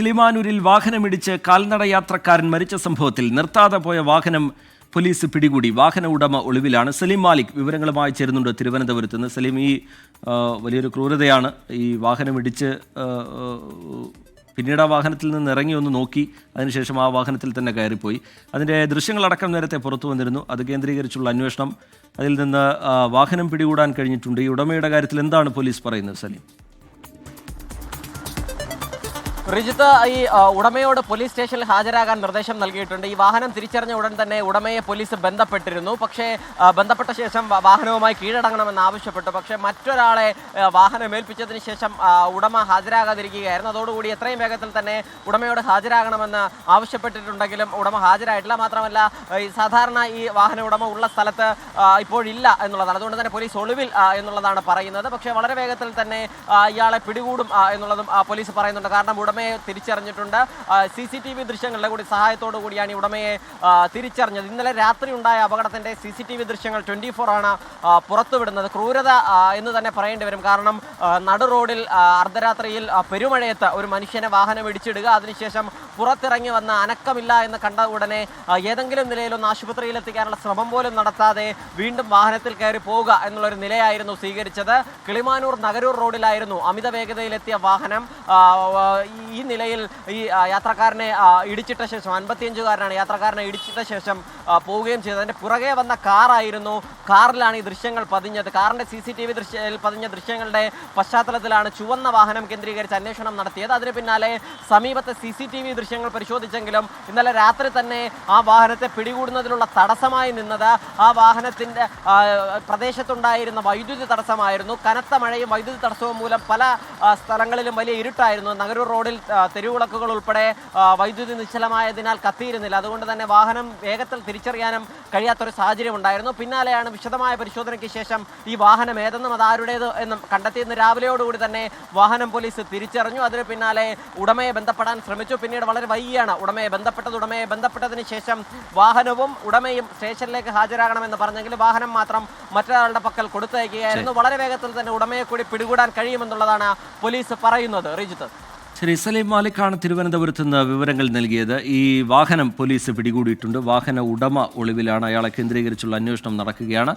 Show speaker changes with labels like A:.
A: കിളിമാനൂരിൽ വാഹനമിടിച്ച് കാൽനട യാത്രക്കാരൻ മരിച്ച സംഭവത്തിൽ നിർത്താതെ പോയ വാഹനം പോലീസ് പിടികൂടി. വാഹന ഉടമ ഒളിവിലാണ്. സലീം മാലിക് വിവരങ്ങളുമായി ചേരുന്നുണ്ട് തിരുവനന്തപുരത്ത് നിന്ന്. സലീം, ഈ വലിയൊരു ക്രൂരതയാണ്. ഈ വാഹനമിടിച്ച് പിന്നീട് ആ വാഹനത്തിൽ നിന്ന് ഇറങ്ങി ഒന്ന് നോക്കി, അതിനുശേഷം ആ വാഹനത്തിൽ തന്നെ കയറിപ്പോയി. അതിൻ്റെ ദൃശ്യങ്ങളടക്കം നേരത്തെ പുറത്തു വന്നിരുന്നു. അത് കേന്ദ്രീകരിച്ചുള്ള അന്വേഷണം, അതിൽ നിന്ന് വാഹനം പിടികൂടാൻ കഴിഞ്ഞിട്ടുണ്ട്. ഈ ഉടമയുടെ കാര്യത്തിൽ എന്താണ് പോലീസ് പറയുന്നത് സലീം?
B: റിജിത്ത്, ഈ ഉടമയോട് പോലീസ് സ്റ്റേഷനിൽ ഹാജരാകാൻ നിർദ്ദേശം നൽകിയിട്ടുണ്ട്. ഈ വാഹനം തിരിച്ചറിഞ്ഞ ഉടൻ തന്നെ ഉടമയെ പോലീസ് ബന്ധപ്പെട്ടിരുന്നു. പക്ഷേ ബന്ധപ്പെട്ട ശേഷം വാഹനവുമായി കീഴടങ്ങണമെന്ന് ആവശ്യപ്പെട്ടു. പക്ഷേ മറ്റൊരാളെ വാഹനം ഏൽപ്പിച്ചതിന് ശേഷം ഉടമ ഹാജരാകാതിരിക്കുകയായിരുന്നു. അതോടുകൂടി എത്രയും വേഗത്തിൽ തന്നെ ഉടമയോട് ഹാജരാകണമെന്ന് ആവശ്യപ്പെട്ടിട്ടുണ്ടെങ്കിലും ഉടമ ഹാജരായിട്ടില്ല. മാത്രമല്ല, ഈ സാധാരണ ഈ വാഹന ഉടമ ഉള്ള സ്ഥലത്ത് ഇപ്പോഴില്ല എന്നുള്ളതാണ്. അതുകൊണ്ട് തന്നെ പോലീസ് ഒളിവിൽ എന്നുള്ളതാണ് പറയുന്നത്. പക്ഷേ വളരെ വേഗത്തിൽ തന്നെ ഇയാളെ പിടികൂടും എന്നുള്ളതും പോലീസ് പറയുന്നുണ്ട്. കാരണം ഉടമയെ തിരിച്ചറിഞ്ഞിട്ടുണ്ട്. CCTV ദൃശ്യങ്ങളുടെ കൂടി സഹായത്തോടു കൂടിയാണ് ഈ ഉടമയെ തിരിച്ചറിഞ്ഞത്. ഇന്നലെ രാത്രി ഉണ്ടായ അപകടത്തിന്റെ CCTV ദൃശ്യങ്ങൾ 24 ആണ് പുറത്തുവിടുന്നത്. ക്രൂരത എന്ന് തന്നെ പറയേണ്ടി വരും. കാരണം നടു റോഡിൽ അർദ്ധരാത്രിയിൽ പെരുമഴയത്ത് ഒരു മനുഷ്യനെ വാഹനം ഇടിച്ചിടുക, അതിനുശേഷം പുറത്തിറങ്ങി വന്ന് അനക്കമില്ല എന്ന് കണ്ട ഉടനെ ഏതെങ്കിലും നിലയിലൊന്ന് ആശുപത്രിയിൽ എത്തിക്കാനുള്ള ശ്രമം പോലും നടത്താതെ വീണ്ടും വാഹനത്തിൽ കയറി പോവുക എന്നുള്ളൊരു നിലയായിരുന്നു സ്വീകരിച്ചത്. കിളിമാനൂർ നഗരൂർ റോഡിലായിരുന്നു അമിത വേഗതയിലെത്തിയ വാഹനം. ഈ നിലയിൽ ഈ യാത്രക്കാരനെ ഇടിച്ചിട്ട ശേഷം, 55-കാരനാണ്, യാത്രക്കാരനെ ഇടിച്ചിട്ട ശേഷം പോവുകയും ചെയ്തത്. അതിൻ്റെ പുറകെ വന്ന കാറായിരുന്നു. കാറിലാണ് ഈ ദൃശ്യങ്ങൾ പതിഞ്ഞത്. കാറിൻ്റെ CCTV പതിഞ്ഞ ദൃശ്യങ്ങളുടെ പശ്ചാത്തലത്തിലാണ് ചുവന്ന വാഹനം കേന്ദ്രീകരിച്ച് അന്വേഷണം നടത്തിയത്. അതിന് പിന്നാലെ സമീപത്തെ CCTV ദൃശ്യങ്ങൾ പരിശോധിച്ചെങ്കിലും ഇന്നലെ രാത്രി തന്നെ ആ വാഹനത്തെ പിടികൂടുന്നതിനുള്ള തടസ്സമായി നിന്നത് ആ വാഹനത്തിൻ്റെ പ്രദേശത്തുണ്ടായിരുന്ന വൈദ്യുതി തടസ്സമായിരുന്നു. കനത്ത മഴയും വൈദ്യുതി തടസ്സവും മൂലം പല സ്ഥലങ്ങളിലും വലിയ ഇരുട്ടായിരുന്നു. നഗരൂർ റോഡിൽ തെരുവിളക്കുകൾ ഉൾപ്പെടെ വൈദ്യുതി നിശ്ചലമായതിനാൽ കത്തിയിരുന്നില്ല. അതുകൊണ്ട് തന്നെ വാഹനം വേഗത്തിൽ തിരിച്ചറിയാനും കഴിയാത്തൊരു സാഹചര്യം ഉണ്ടായിരുന്നു. പിന്നാലെയാണ് വിശദമായ പരിശോധനയ്ക്ക് ശേഷം ഈ വാഹനം ഏതെന്നും അത് ആരുടേത് എന്നും കണ്ടെത്തിയെന്ന് രാവിലെയോടുകൂടി തന്നെ വാഹനം പോലീസ് തിരിച്ചറിഞ്ഞു. അതിന് പിന്നാലെ ഉടമയെ ബന്ധപ്പെടാൻ ശ്രമിച്ചു. പിന്നീട് വളരെ വൈകിയാണ് ഉടമയെ ബന്ധപ്പെട്ടത്. ഉടമയെ ബന്ധപ്പെട്ടതിന് ശേഷം വാഹനവും ഉടമയും സ്റ്റേഷനിലേക്ക് ഹാജരാകണമെന്ന് പറഞ്ഞെങ്കിലും വാഹനം മാത്രം മറ്റൊരാളുടെ പക്കൽ കൊടുത്തയക്കുകയായിരുന്നു. വളരെ വേഗത്തിൽ തന്നെ ഉടമയെ കൂടി പിടികൂടാൻ കഴിയുമെന്നുള്ളതാണ് പോലീസ് പറയുന്നത്. റിജിത്ത്,
A: ശരി. സലീം മാലിക്കാണ് തിരുവനന്തപുരത്ത് നിന്ന് വിവരങ്ങൾ നൽകിയത്. ഈ വാഹനം പോലീസ് പിടികൂടിയിട്ടുണ്ട്. വാഹന ഉടമ ഒളിവിലാണ്. അയാളെ കേന്ദ്രീകരിച്ചുള്ള അന്വേഷണം നടക്കുകയാണ്.